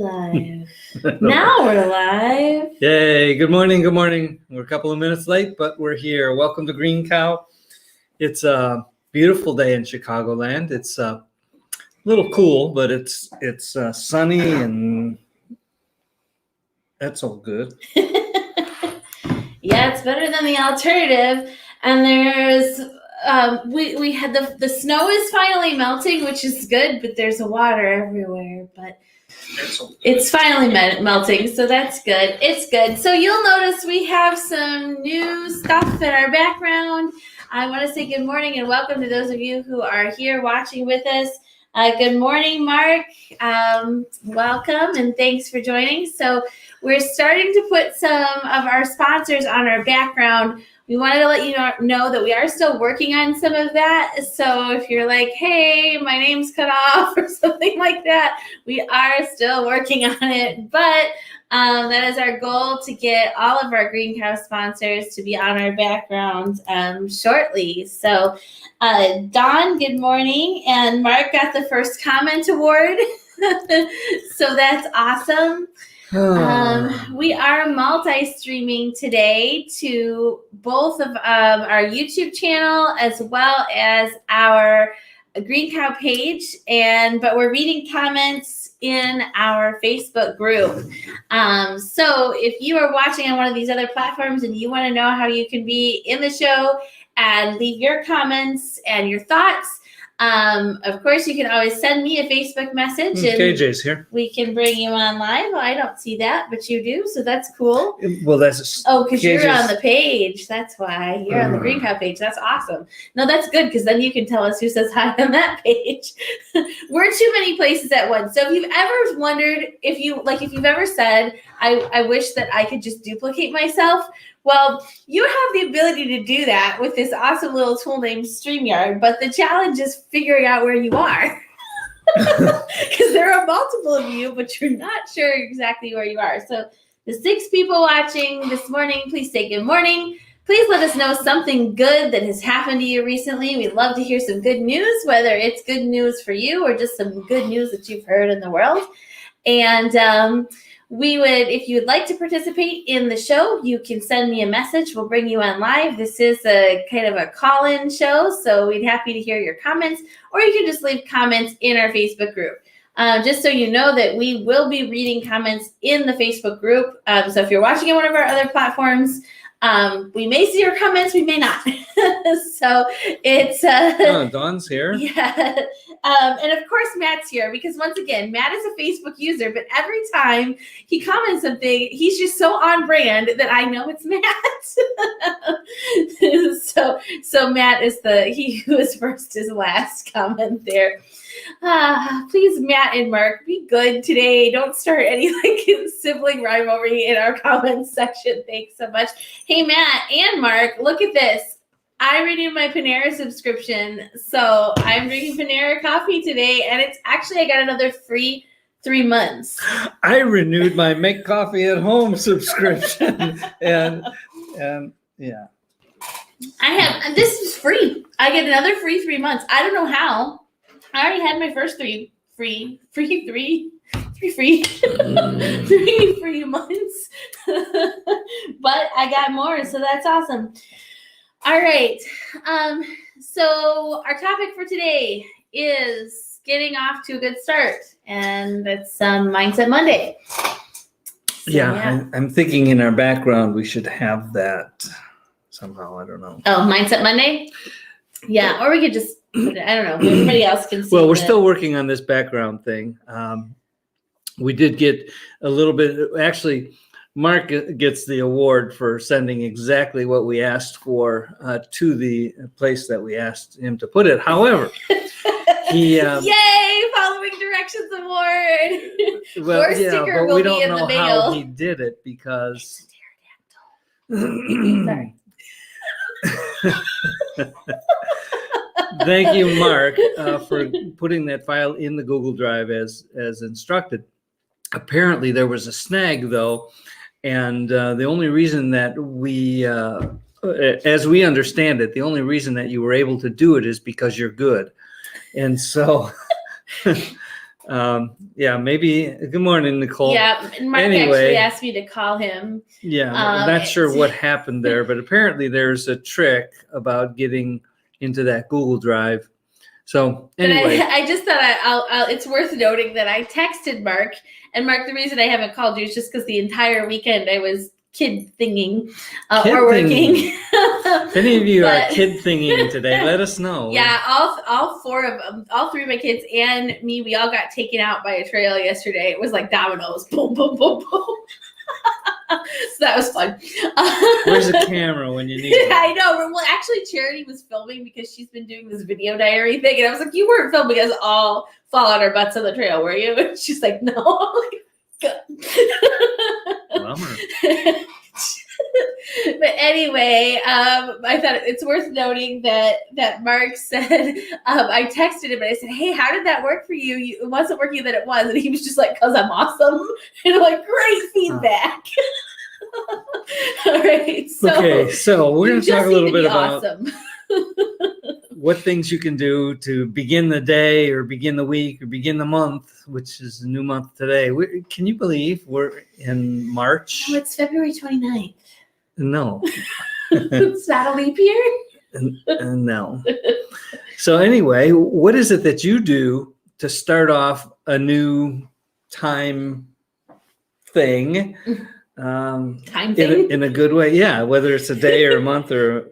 Live. Now we're live. Yay, good morning, good morning. We're a couple of minutes late, but we're here. Welcome to Green Cow. It's a beautiful day in Chicagoland. It's a little cool, but it's sunny and that's all good. Yeah, it's better than the alternative. And there's we had the snow is finally melting, which is good, but there's water everywhere. But it's finally melting, so that's good. It's good. So you'll notice we have some new stuff in our background. I want to say good morning and welcome to those of you who are here watching with us. Good morning, Mark. Welcome and thanks for joining. So we're starting to put some of our sponsors on our background. We wanted to let you know that we are still working on some of that. So if you're like, hey, my name's cut off or something like that, we are still working on it. But that is our goal, to get all of our Green Cow sponsors to be on our background shortly. So Dawn, good morning. And Mark got the first comment award. So that's awesome. We are multi-streaming today to both of our YouTube channel as well as our Green Cow page, but we're reading comments in our Facebook group. So if you are watching on one of these other platforms and you want to know how you can be in the show and leave your comments and your thoughts, of course, you can always send me a Facebook message and KJ's here. We can bring you on live. Well, I don't see that, but you do, so that's cool. Well, that's because you're on the page. That's why you're on the Green Cow page. That's awesome. No, that's good, because then you can tell us who says hi on that page. We're too many places at once. So if you've ever wondered, if you've ever said, I wish that I could just duplicate myself, well, you have the ability to do that with this awesome little tool named StreamYard, but the challenge is figuring out where you are. Because there are multiple of you, but you're not sure exactly where you are. So the 6 people watching this morning, please say good morning. Please let us know something good that has happened to you recently. We'd love to hear some good news, whether it's good news for you or just some good news that you've heard in the world. And we would, if you would like to participate in the show, you can send me a message. We'll bring you on live. This is a kind of a call-in show, so we'd happy to hear your comments, or you can just leave comments in our Facebook group. Just so you know that we will be reading comments in the Facebook group. So if you're watching on one of our other platforms, we may see your comments, we may not. So it's Dawn's here. Yeah. And of course Matt's here, because once again, Matt is a Facebook user, but every time he comments something, he's just so on brand that I know it's Matt. So Matt is he who is first is last comment there. Please, Matt and Mark, be good today. Don't start any sibling rivalry in our comments section. Thanks so much. Hey, Matt and Mark, look at this. I renewed my Panera subscription, so I'm drinking Panera coffee today, and it's actually, I got another free 3 months. I renewed my Make Coffee at Home subscription, and yeah. And this is free. I get another free 3 months. I don't know how. I already had my first 3 free months, but I got more, so that's awesome. All right. So our topic for today is getting off to a good start, and that's Mindset Monday. So, yeah. I'm thinking in our background we should have that somehow. I don't know. Oh, Mindset Monday? Yeah, or we could just, I don't know. Everybody else can see. Well, we're still working on this background thing. We did get a little bit, actually, Mark gets the award for sending exactly what we asked for to the place that we asked him to put it. However, he yay, following directions award. Well, your sticker will we be don't in know the mail. how he did it because. Sorry. Thank you, Mark, for putting that file in the Google Drive as instructed. Apparently, there was a snag, though. And the only reason that we, as we understand it, the only reason that you were able to do it is because you're good. And so Yeah, maybe. Good morning, Nicole. Yeah, and Mark Anyway. actually asked me to call him. Yeah, I'm not sure what happened there, but apparently there's a trick about getting into that Google Drive. So anyway, But I just thought I'll it's worth noting that I texted Mark, and Mark, the reason I haven't called you is just because the entire weekend I was kid thinging or working. If any of you are kid thinging today, let us know. Yeah, all four of them, all three of my kids and me, we all got taken out by a trail yesterday. It was like dominoes, boom, boom, boom, boom. So that was fun. Where's the camera when you need it? I know. Well, actually, Charity was filming because she's been doing this video diary thing, and I was like, "You weren't filming us all fall on our butts on the trail, were you?" And she's like, "No." Good. Bummer. But anyway, I thought it's worth noting that Mark said, I texted him and I said, "Hey, how did that work for you? It wasn't working, that it was." And he was just like, "'Cause I'm awesome." And I'm like, "Great feedback." All right. So we're going to talk a little bit about awesome. what things you can do to begin the day or begin the week or begin the month, which is a new month today. Can you believe we're in March? Oh, it's February 29th. No. It's not a leap year? No. So anyway, what is it that you do to start off a new time thing? Time thing? In a good way. Yeah, whether it's a day or a month or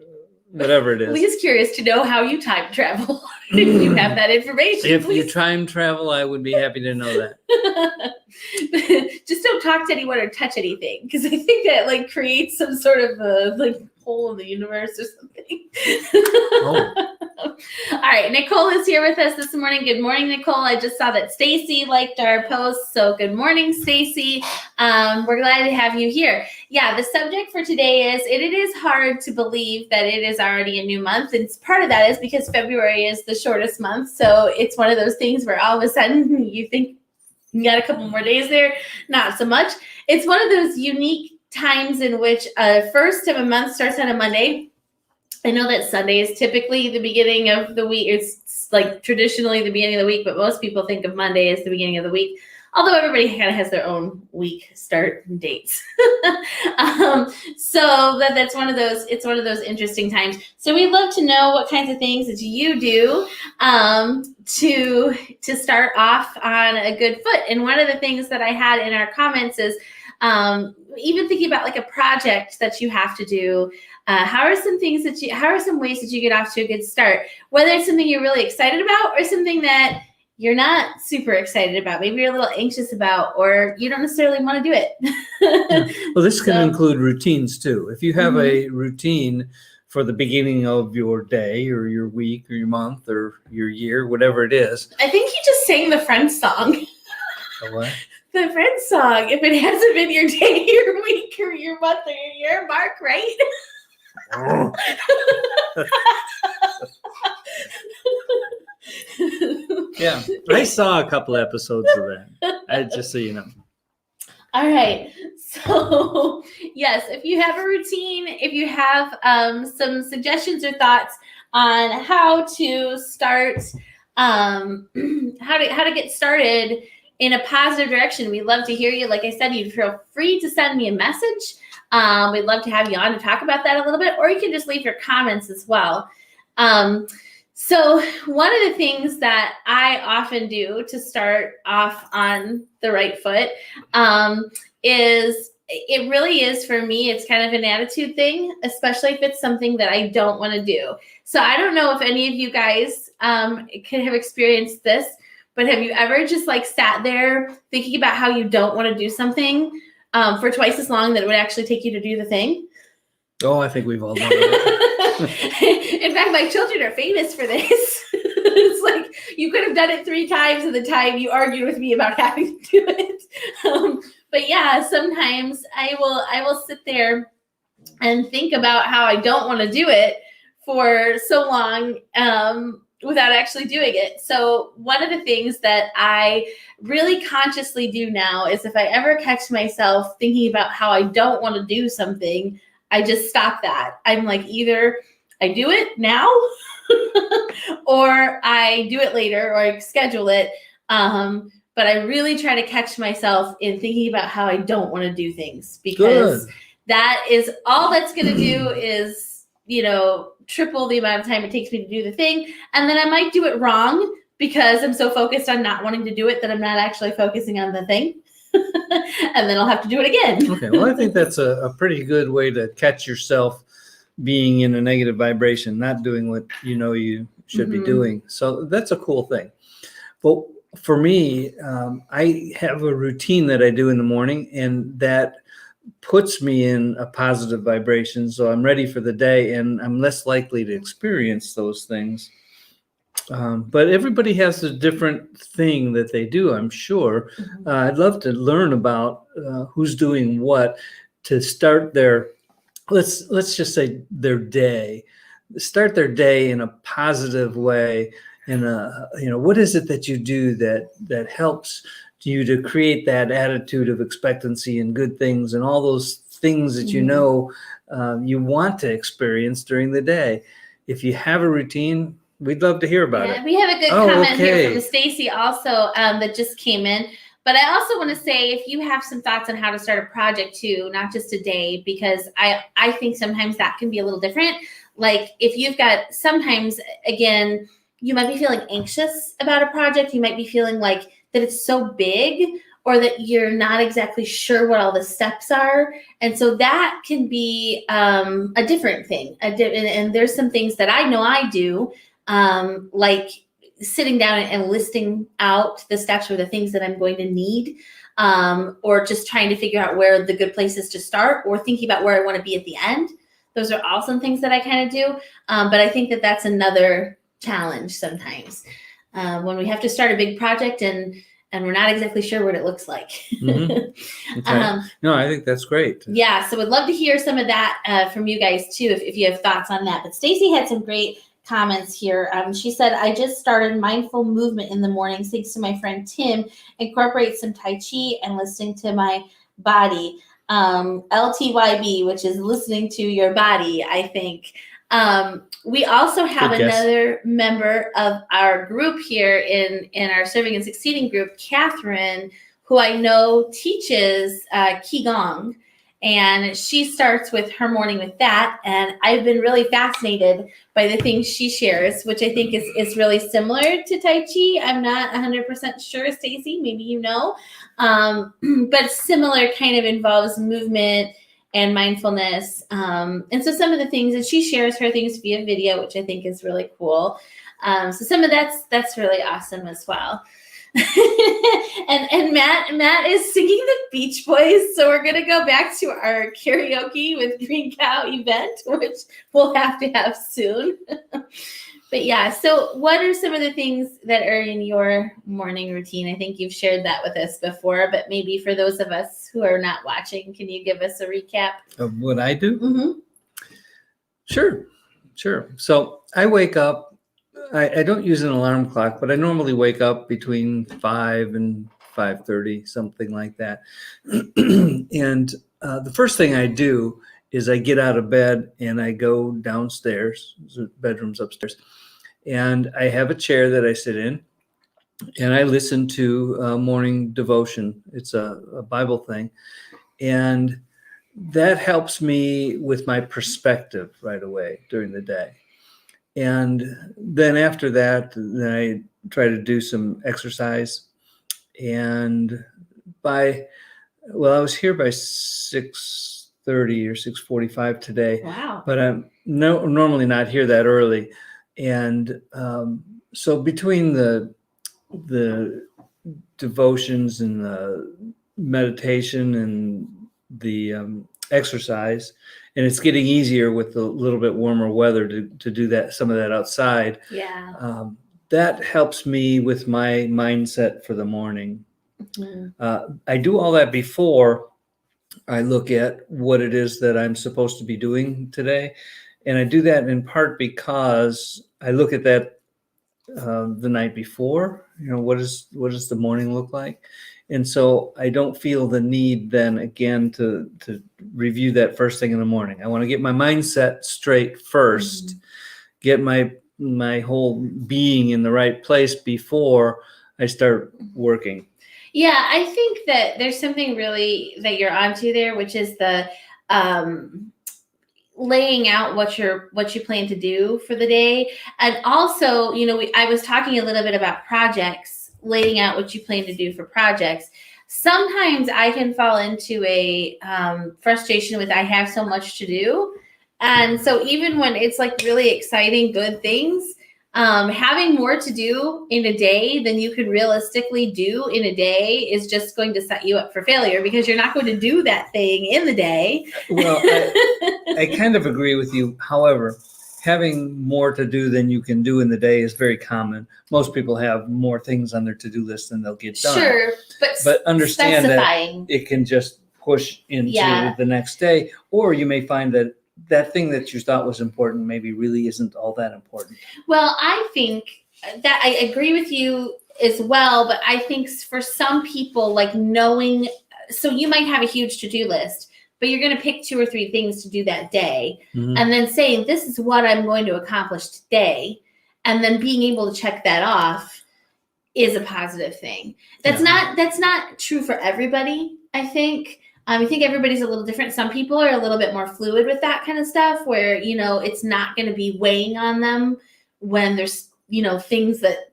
whatever it is. Lee's curious to know how you time travel. If you have that information, if please. you time travel, I would be happy to know that. Just don't talk to anyone or touch anything, because I think that like creates some sort of like hole in the universe or something. Oh. All right, Nicole is here with us this morning. Good morning, Nicole. I just saw that Stacy liked our post, so good morning, Stacy. We're glad to have you here. Yeah, the subject for today is it is hard to believe that it is already a new month, and part of that is because February is the shortest month, so it's one of those things where all of a sudden you think you got a couple more days there, not so much. It's one of those unique times in which first of a month starts on a Monday. I know that Sunday is typically the beginning of the week. It's like traditionally the beginning of the week, but most people think of Monday as the beginning of the week. Although everybody kind of has their own week start dates. So that's one of those, it's one of those interesting times. So we'd love to know what kinds of things that you do to start off on a good foot. And one of the things that I had in our comments is even thinking about like a project that you have to do. How are some ways that you get off to a good start? Whether it's something you're really excited about or something that you're not super excited about, maybe you're a little anxious about, or you don't necessarily want to do it. Well, this can include routines too. If you have a routine for the beginning of your day or your week or your month or your year, whatever it is. I think you just sang the Friends song. The what? The Friends song. If it hasn't been your day, your week, or your month, or your year, Mark, right? Yeah, I saw a couple episodes of that. Just so you know. All right. So yes, if you have a routine, if you have some suggestions or thoughts on how to start, how to get started in a positive direction, we'd love to hear you. Like I said, you feel free to send me a message. We'd love to have you on to talk about that a little bit, or you can just leave your comments as well. So one of the things that I often do to start off on the right foot is it really is for me, it's kind of an attitude thing, especially if it's something that I don't want to do. So I don't know if any of you guys can have experienced this, but have you ever just like sat there thinking about how you don't want to do something for twice as long that it would actually take you to do the thing? Oh, I think we've all done that. In fact, my children are famous for this. It's like you could have done it 3 times in the time you argued with me about having to do it. But yeah, sometimes I will sit there and think about how I don't want to do it for so long without actually doing it. So one of the things that I really consciously do now is if I ever catch myself thinking about how I don't want to do something, I just stop that. I'm like, either I do it now or I do it later, or I schedule it. but I really try to catch myself in thinking about how I don't want to do things, because that is all that's going to do is, triple the amount of time it takes me to do the thing. And then I might do it wrong because I'm so focused on not wanting to do it that I'm not actually focusing on the thing. And then I'll have to do it again. Okay. Well, I think that's a pretty good way to catch yourself being in a negative vibration, not doing what you should be doing. So that's a cool thing. But for me, I have a routine that I do in the morning, and that puts me in a positive vibration. So I'm ready for the day, and I'm less likely to experience those things. But everybody has a different thing that they do, I'm sure. I'd love to learn about who's doing what to start their, let's just say their day, start their day in a positive way. And what is it that you do that helps you to create that attitude of expectancy and good things and all those things that you want to experience during the day? If you have a routine, we'd love to hear about it. We have a good comment here from Stacy also that just came in. But I also want to say, if you have some thoughts on how to start a project too, not just a day, because I think sometimes that can be a little different. Like if you've got, sometimes, again, you might be feeling anxious about a project. You might be feeling like that it's so big, or that you're not exactly sure what all the steps are. And so that can be a different thing. And there's some things that I know I do, like sitting down and listing out the steps or the things that I'm going to need, or just trying to figure out where the good place is to start, or thinking about where I want to be at the end. Those are all some things that I kind of do. But I think that that's another challenge sometimes when we have to start a big project and we're not exactly sure what it looks like. Okay. No, I think that's great. Yeah, so we'd love to hear some of that from you guys too, if you have thoughts on that. But Stacy had some great comments here. She said, I just started mindful movement in the mornings thanks to my friend Tim. Incorporate some Tai Chi and listening to my body. LTYB, which is listening to your body, I think. We also have another member of our group here in our Serving and Succeeding group, Catherine, who I know teaches Qigong. And she starts with her morning with that. And I've been really fascinated by the things she shares, which I think is really similar to Tai Chi. I'm not 100% sure, Stacy, maybe you know. But similar, kind of involves movement and mindfulness. And so some of the things that she shares, her things via video, which I think is really cool. So some of that's really awesome as well. and Matt is singing the Beach Boys, so we're gonna go back to our karaoke with Green Cow event, which we'll have to have soon. But yeah, so what are some of the things that are in your morning routine? I think you've shared that with us before, but maybe for those of us who are not watching, can you give us a recap of what I do? Mm-hmm. Sure. So I wake up. I don't use an alarm clock, but I normally wake up between 5 and 5:30, something like that. And the first thing I do is I get out of bed and I go downstairs. The bedroom's upstairs. And I have a chair that I sit in, and I listen to morning devotion. It's a Bible thing. And that helps me with my perspective right away during the day. And then after that, then I try to do some exercise. And I was here by 6:30 or 6:45 today. Wow. But I'm normally not here that early. And so between the devotions and the meditation and the exercise, and it's getting easier with a little bit warmer weather to do that, some of that outside. Yeah. That helps me with my mindset for the morning. Mm-hmm. I do all that before I look at what it is that I'm supposed to be doing today. And I do that in part because I look at that the night before, what does the morning look like? And so I don't feel the need then again to review that first thing in the morning. I want to get my mindset straight first, get my whole being in the right place before I start working. Yeah, I think that there's something really that you're onto there, which is the laying out what you plan to do for the day. And also, I was talking a little bit about projects, laying out what you plan to do for projects. Sometimes I can fall into a frustration with I have so much to do. And so even when it's like really exciting, good things, having more to do in a day than you could realistically do in a day is just going to set you up for failure because you're not going to do that thing in the day. Well, I kind of agree with you. However, having more to do than you can do in the day is very common. Most people have more things on their to-do list than they'll get done. Sure, but understand specifying. that it can just push into the next day, or you may find that that thing that you thought was important maybe really isn't all that important. Well, I think that I agree with you as well, but I think for some people, like knowing, so you might have a huge to-do list, but you're going to pick 2 or 3 things to do that day, and then saying, this is what I'm going to accomplish today, and then being able to check that off is a positive thing. That's not true for everybody, I think. I think everybody's a little different. Some people are a little bit more fluid with that kind of stuff where, it's not going to be weighing on them when there's, things that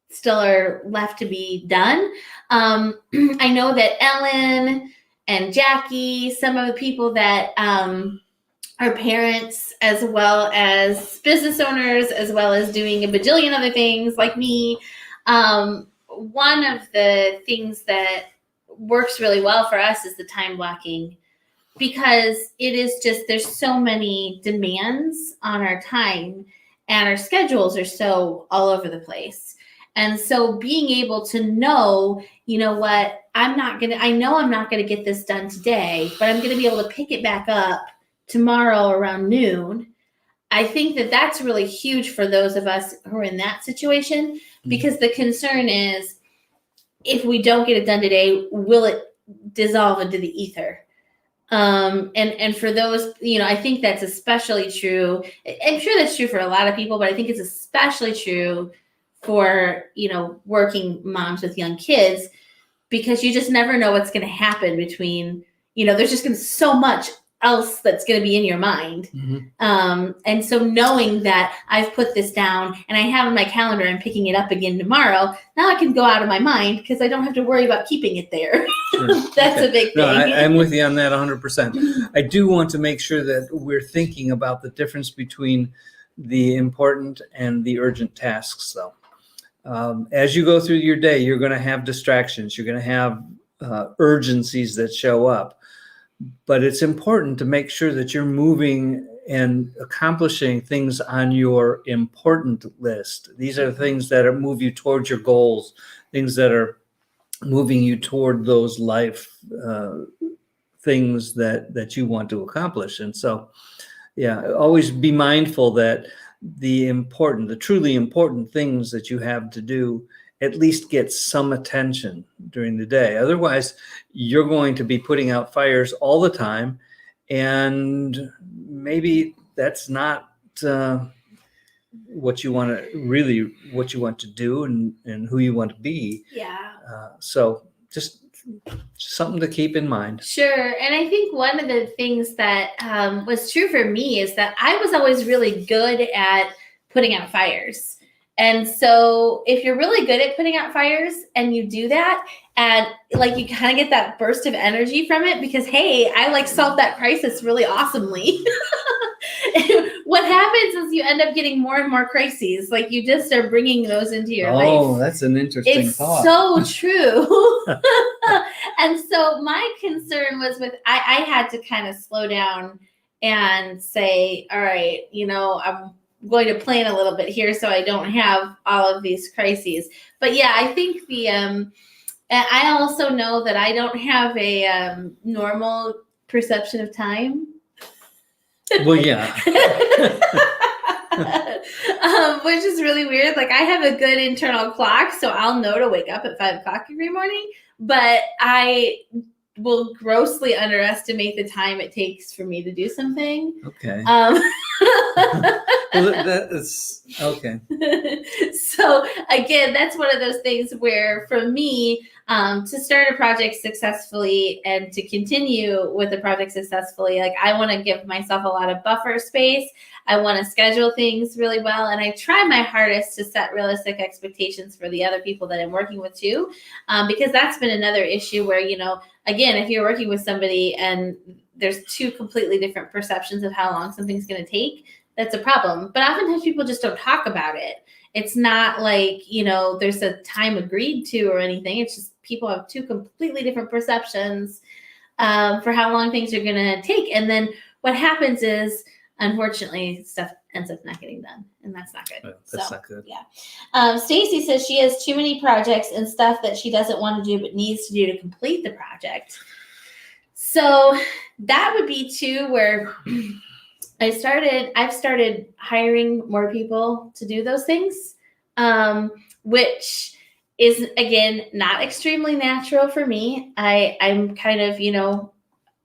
still are left to be done. I know that Ellen and Jackie, some of the people that are parents as well as business owners, as well as doing a bajillion other things like me. One of the things that works really well for us is the time blocking, because it is just, there's so many demands on our time and our schedules are so all over the place. And so being able to know, what, I know I'm not going to get this done today, but I'm going to be able to pick it back up tomorrow around noon. I think that that's really huge for those of us who are in that situation, because the concern is, if we don't get it done today, will it dissolve into the ether? And for those, I think that's especially true. I'm sure that's true for a lot of people, but I think it's especially true for, working moms with young kids, because you just never know what's going to happen between, there's just going to be so much else that's going to be in your mind. And so knowing that I've put this down and I have in my calendar, I'm picking it up again tomorrow, now I can go out of my mind because I don't have to worry about keeping it there. Sure. That's a big thing. No, I'm with you on that 100%. I do want to make sure that we're thinking about the difference between the important and the urgent tasks, though. As you go through your day, you're going to have distractions. You're going to have urgencies that show up. But it's important to make sure that you're moving and accomplishing things on your important list. These are things that move you towards your goals, things that are moving you toward those life things that you want to accomplish. And so, always be mindful that the truly important things that you have to do at least get some attention during the day. Otherwise, you're going to be putting out fires all the time, and maybe that's not what you want to do and who you want to be. Yeah. So just something to keep in mind. Sure. And I think one of the things that was true for me is that I was always really good at putting out fires. And so if you're really good at putting out fires and you do that, and like you kind of get that burst of energy from it because, hey, I solved that crisis really awesomely. What happens is you end up getting more and more crises. Like you just are bringing those into your life. Oh, that's an interesting thought. It's so true. And so my concern was I had to kind of slow down and say, all right, I'm going to plan a little bit here so I don't have all of these crises. But yeah, I think I also know that I don't have a normal perception of time. Well, yeah. Which is really weird. Like I have a good internal clock, so I'll know to wake up at 5 o'clock every morning, but I will grossly underestimate the time it takes for me to do something. Okay. Well, that's okay. So again, that's one of those things where for me, to start a project successfully and to continue with the project successfully, like I want to give myself a lot of buffer space. I want to schedule things really well. And I try my hardest to set realistic expectations for the other people that I'm working with too. Because that's been another issue where, again, if you're working with somebody and there's two completely different perceptions of how long something's going to take, that's a problem. But oftentimes people just don't talk about it. It's not like, there's a time agreed to or anything. It's just people have two completely different perceptions for how long things are going to take. And then what happens is, unfortunately, stuff ends up not getting done. And that's not good. That's not good. Yeah. Stacy says she has too many projects and stuff that she doesn't want to do but needs to do to complete the project. So that would be too where I've started hiring more people to do those things, which is, again, not extremely natural for me. I'm kind of,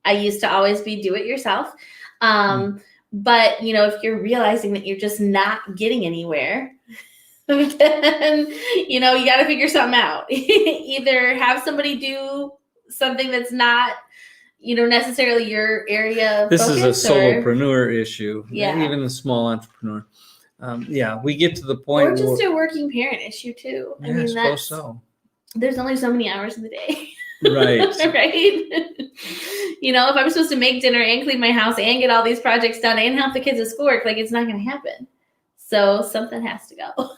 I used to always be do it yourself. But, if you're realizing that you're just not getting anywhere, then, you got to figure something out. Either have somebody do something that's not, necessarily your area of this focus, is a solopreneur issue. Yeah. Even a small entrepreneur. We get to the point or just a working parent issue too. Yeah, I suppose so. There's only so many hours in the day. Right. Right. If I'm supposed to make dinner and clean my house and get all these projects done and help the kids at schoolwork, like it's not going to happen. So something has to go.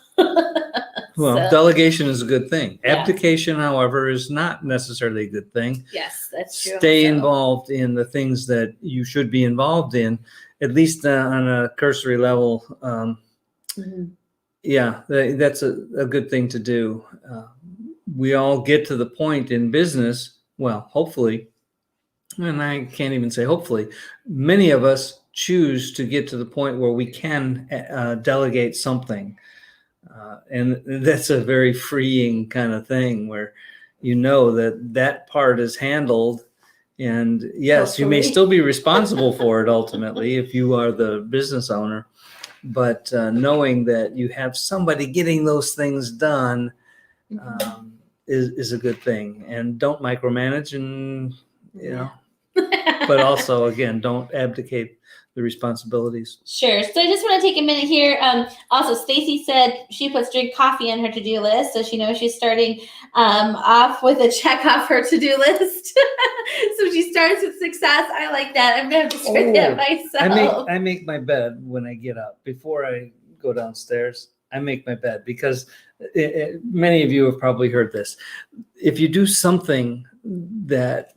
Well, delegation is a good thing. Yeah. Abdication, however, is not necessarily a good thing. Yes, that's true. Stay involved in the things that you should be involved in, at least on a cursory level. Yeah, that's a good thing to do. We all get to the point in business, well, hopefully, and I can't even say hopefully, many of us choose to get to the point where we can delegate something. And that's a very freeing kind of thing where that part is handled. And yes, you may still be responsible for it ultimately if you are the business owner. But knowing that you have somebody getting those things done is a good thing. And don't micromanage and, but also, again, don't abdicate the responsibilities. Sure. So I just want to take a minute here. Also, Stacy said she puts drink coffee on her to-do list, so she knows she's starting off with a check off her to-do list. So she starts with success. I like that. I'm going to have to start that myself. I make my bed when I get up. Before I go downstairs, I make my bed because many of you have probably heard this. If you do something that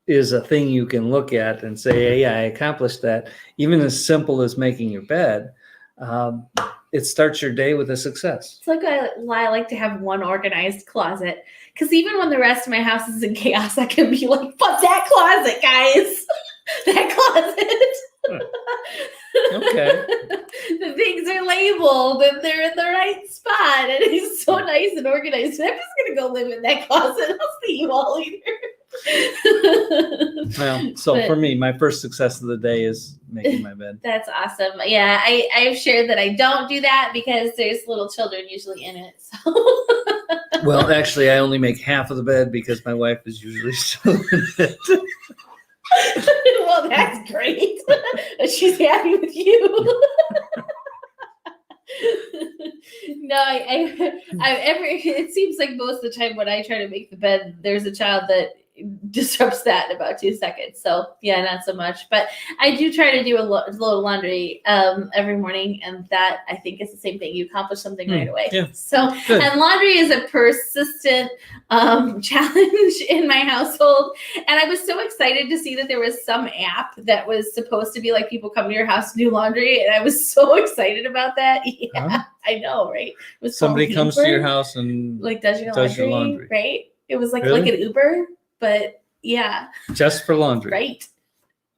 is a thing you can look at and say, hey, I accomplished that, even as simple as making your bed, it starts your day with a success. It's like why I like to have one organized closet. Because even when the rest of my house is in chaos, I can be like, fuck that closet, guys. That closet. Okay. The things are labeled and they're in the right spot. And it's so nice and organized. I'm just going to go live in that closet. I'll see you all later. Well, for me, my first success of the day is making my bed. That's awesome. Yeah, I've shared that I don't do that because there's little children usually in it. So. Well, actually, I only make half of the bed because my wife is usually still in it. Well, that's great. She's happy with you. No, it seems like most of the time when I try to make the bed, there's a child that disrupts that in about 2 seconds. So yeah, not so much, but I do try to do a load of laundry every morning, and that I think is the same thing. You accomplish something right away. Yeah. So good. And laundry is a persistent challenge in my household, and I was so excited to see that there was some app that was supposed to be like people come to your house to do laundry, and I was so excited about that. Yeah, huh? I know, right? It was somebody comes to your house and like does your laundry, right? It was like an Uber. But yeah. Just for laundry. Right.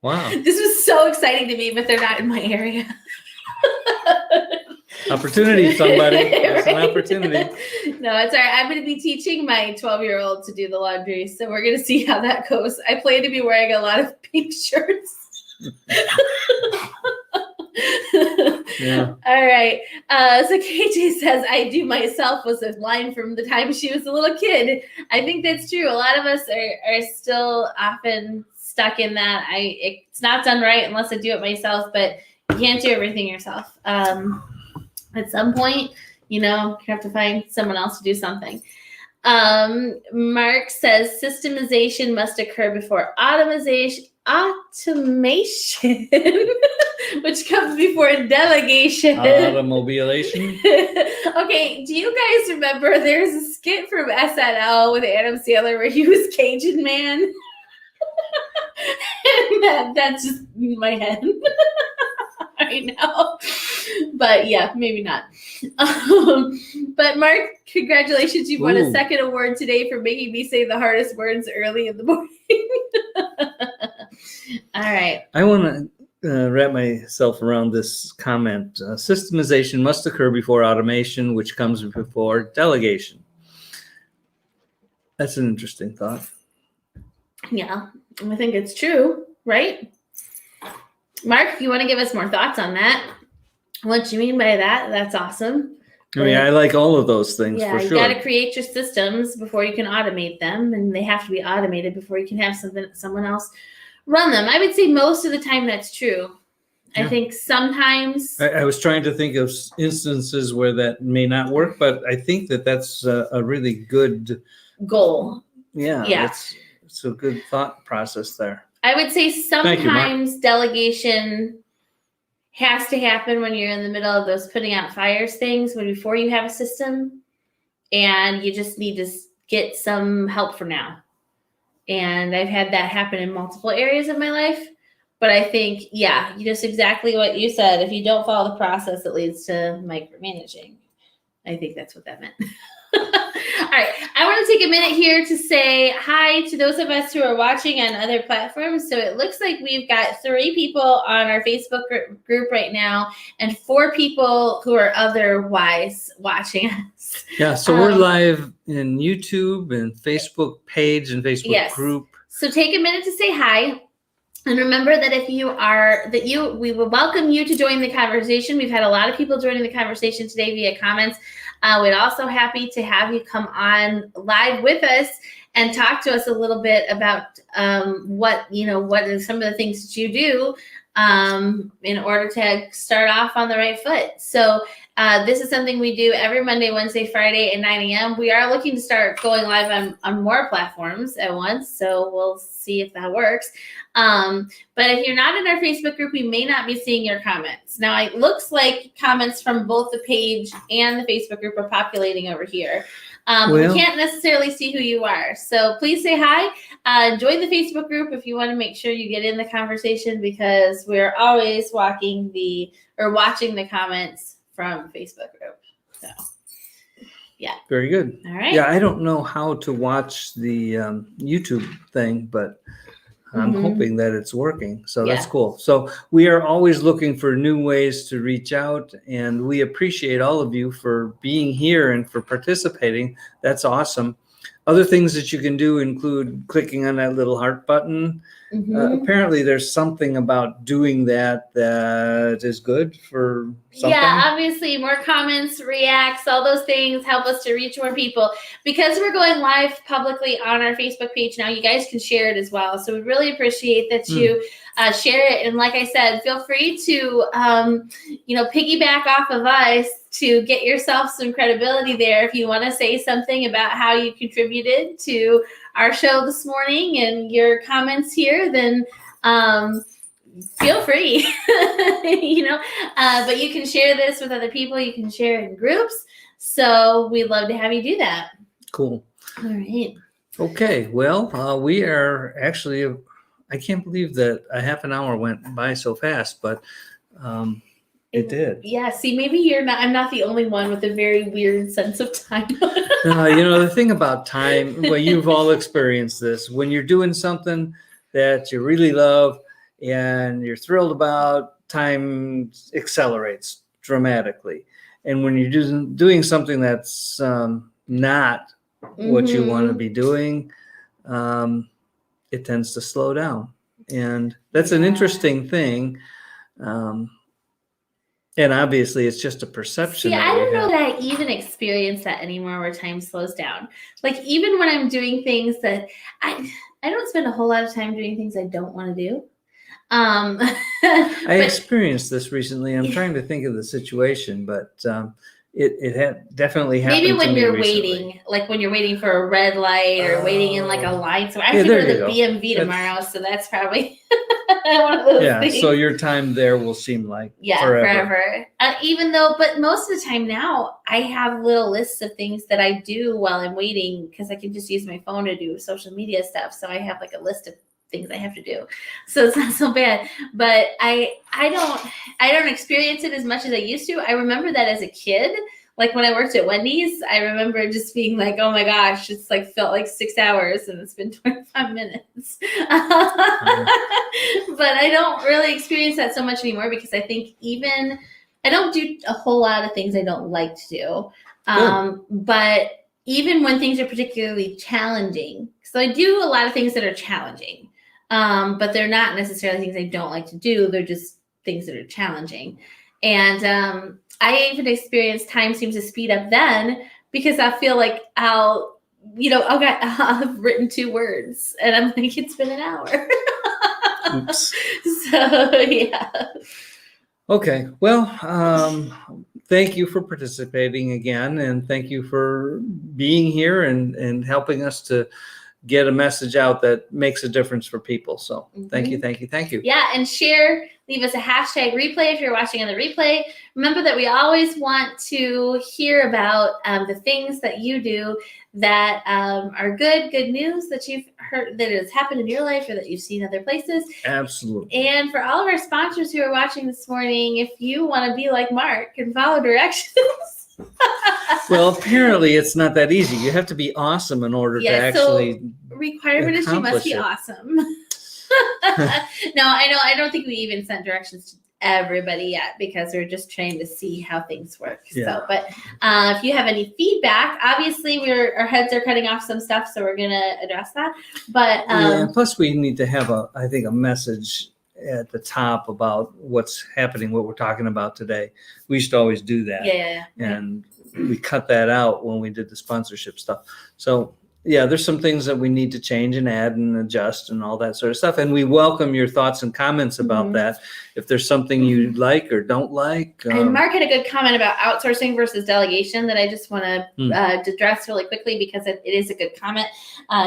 Wow. This was so exciting to me, but they're not in my area. Opportunity, somebody. That's an opportunity. No, it's all right. I'm going to be teaching my 12-year-old to do the laundry, so we're going to see how that goes. I plan to be wearing a lot of pink shirts. Yeah. All right. So KJ says, I do myself was a line from the time she was a little kid. I think that's true. A lot of us are still often stuck in that. It's not done right unless I do it myself, but you can't do everything yourself. At some point, you have to find someone else to do something. Mark says systemization must occur before automation, which comes before delegation. Automobilation. Okay, do you guys remember there's a skit from SNL with Adam Sandler where he was Cajun Man? And that's just in my head. I know. But yeah, maybe not. But Mark, congratulations. You won a second award today for making me say the hardest words early in the morning. All right. I want to wrap myself around this comment. Systemization must occur before automation, which comes before delegation. That's an interesting thought. Yeah, I think it's true, right? Mark, if you want to give us more thoughts on that, what you mean by that, that's awesome. I mean, I like all of those things for sure. You got to create your systems before you can automate them, and they have to be automated before you can have someone else run them. I would say most of the time that's true. Yeah. I think sometimes... I was trying to think of instances where that may not work, but I think that's a really good... goal. Yeah. It's a good thought process there. I would say sometimes delegation has to happen when you're in the middle of those putting out fires things, before you have a system, and you just need to get some help for now. And I've had that happen in multiple areas of my life. But I think, just exactly what you said. If you don't follow the process, it leads to micromanaging. I think that's what that meant. All right. I want to take a minute here to say hi to those of us who are watching on other platforms. So it looks like we've got 3 people on our Facebook group right now and 4 people who are otherwise watching us. Yeah. So we're live in YouTube and Facebook page and Facebook group. So take a minute to say hi. And remember that if you are, we will welcome you to join the conversation. We've had a lot of people joining the conversation today via comments. We're also happy to have you come on live with us and talk to us a little bit about what are some of the things that you do in order to start off on the right foot. So this is something we do every Monday, Wednesday, Friday at 9 a.m. We are looking to start going live on more platforms at once, so we'll see if that works. But if you're not in our Facebook group, we may not be seeing your comments. Now, it looks like comments from both the page and the Facebook group are populating over here. We can't necessarily see who you are. So please say hi. Join the Facebook group if you want to make sure you get in the conversation, because we're always watching the comments from Facebook group. So, yeah. Very good. All right. Yeah, I don't know how to watch the YouTube thing, but I'm hoping that it's working. So that's cool. So we are always looking for new ways to reach out, and we appreciate all of you for being here and for participating. That's awesome. Other things that you can do include clicking on that little heart button. Apparently there's something about doing that is good for something. Yeah, obviously more comments, reacts, all those things help us to reach more people. Because we're going live publicly on our Facebook page now, you guys can share it as well. So we really appreciate that you share it. And like I said, feel free to, piggyback off of us to get yourself some credibility there. If you want to say something about how you contributed to our show this morning and your comments here, then feel free, but you can share this with other people. You can share it in groups. So we'd love to have you do that. Cool. All right. Okay. Well, we are actually, I can't believe that a half an hour went by so fast, but it did. Yeah. See, maybe I'm not the only one with a very weird sense of time. The thing about time, well, you've all experienced this. When you're doing something that you really love and you're thrilled about, time accelerates dramatically. and when you're doing something that's not what you want to be doing, it tends to slow down. And that's an interesting thing. And obviously it's just a perception. See, I don't know that I even experience that anymore where time slows down. Like even when I'm doing things that I don't spend a whole lot of time doing things I don't want to do. I experienced this recently. I'm trying to think of the situation, but it had definitely happened. Maybe when to me you're recently. waiting, like when you're waiting for a red light or waiting in like a line. So I have Yeah, to go there to you the go. BMV tomorrow, so that's probably one of those things. So your time there will seem like forever. Even though, but most of the time now, I have little lists of things that I do while I'm waiting because I can just use my phone to do social media stuff. So I have like a list of things I have to do, so it's not so bad. But I don't experience it as much as I used to. I remember that as a kid. Like when I worked at Wendy's, I remember just being like, oh my gosh, it's like felt like 6 hours and it's been 25 minutes. But I don't really experience that so much anymore because I think I don't do a whole lot of things I don't like to do. But even when things are particularly challenging, so I do a lot of things that are challenging, but they're not necessarily things I don't like to do. They're just things that are challenging. And I even experienced time seems to speed up then because I feel like I'll have written 2 words and I'm like, it's been an hour. Oops. So, yeah. Okay. Well, thank you for participating again. And thank you for being here and helping us to get a message out that makes a difference for people. So thank you. Yeah, and share, leave us a hashtag replay if you're watching on the replay. Remember that we always want to hear about the things that you do that are good news that you've heard that has happened in your life or that you've seen other places. Absolutely. And for all of our sponsors who are watching this morning, if you want to be like Mark and follow directions. Well, apparently it's not that easy. You have to be awesome in order to actually. Requirement is you must be awesome. No, I don't think we even sent directions to everybody yet because we're just trying to see how things work. Yeah. So, but if you have any feedback, obviously our heads are cutting off some stuff, so we're gonna address that. But plus we need to have a message at the top about what's happening, what we're talking about today. We used to always do that. Yeah. And we cut that out when we did the sponsorship stuff. So yeah, there's some things that we need to change and add and adjust and all that sort of stuff. And we welcome your thoughts and comments about that. If there's something you like or don't like. And Mark had a good comment about outsourcing versus delegation that I just want to address really quickly because it is a good comment.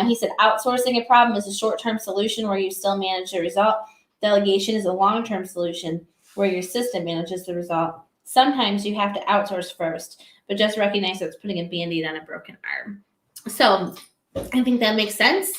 He said outsourcing a problem is a short-term solution where you still manage the result. Delegation is a long-term solution where your system manages the result. Sometimes you have to outsource first, but just recognize that it's putting a Band-Aid on a broken arm. So I think that makes sense.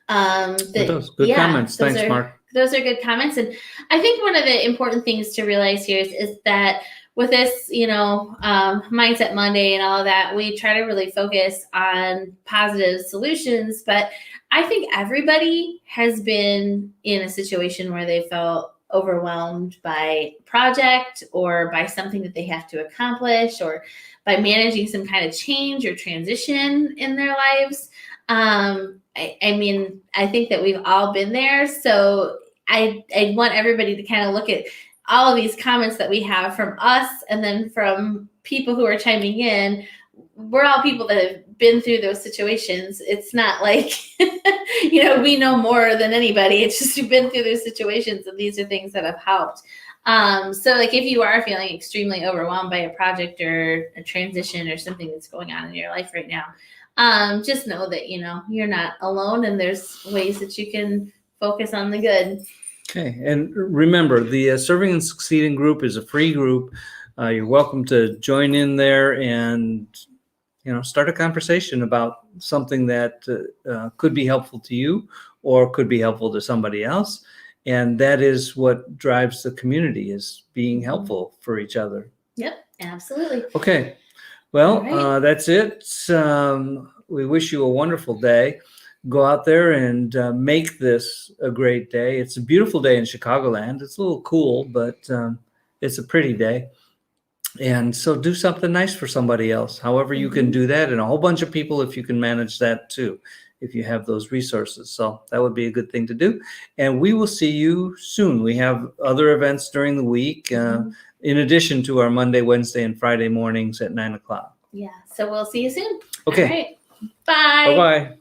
Good comments. Thanks, Mark. Those are good comments. And I think one of the important things to realize here is that with this, Mindset Monday and all of that, we try to really focus on positive solutions. But I think everybody has been in a situation where they felt overwhelmed by a project or by something that they have to accomplish or by managing some kind of change or transition in their lives. I think that we've all been there. So I want everybody to kind of look at all of these comments that we have from us and then from people who are chiming in. We're all people that have been through those situations. It's not like, we know more than anybody. It's just we've been through those situations and these are things that have helped. So like if you are feeling extremely overwhelmed by a project or a transition or something that's going on in your life right now, just know that, you're not alone and there's ways that you can focus on the good. Okay. And remember, the Serving and Succeeding group is a free group. You're welcome to join in there and, start a conversation about something that could be helpful to you or could be helpful to somebody else. And that is what drives the community, is being helpful for each other. Yep, absolutely. Okay. Well, right. That's it. We wish you a wonderful day. Go out there and make this a great day. It's a beautiful day in Chicagoland. It's a little cool, but it's a pretty day. And so do something nice for somebody else, however you can do that, and a whole bunch of people if you can manage that too, if you have those resources. So that would be a good thing to do. And we will see you soon. We have other events during the week, in addition to our Monday, Wednesday, and Friday mornings at 9 o'clock. Yeah. So we'll see you soon. Okay. All right. Bye. Bye-bye.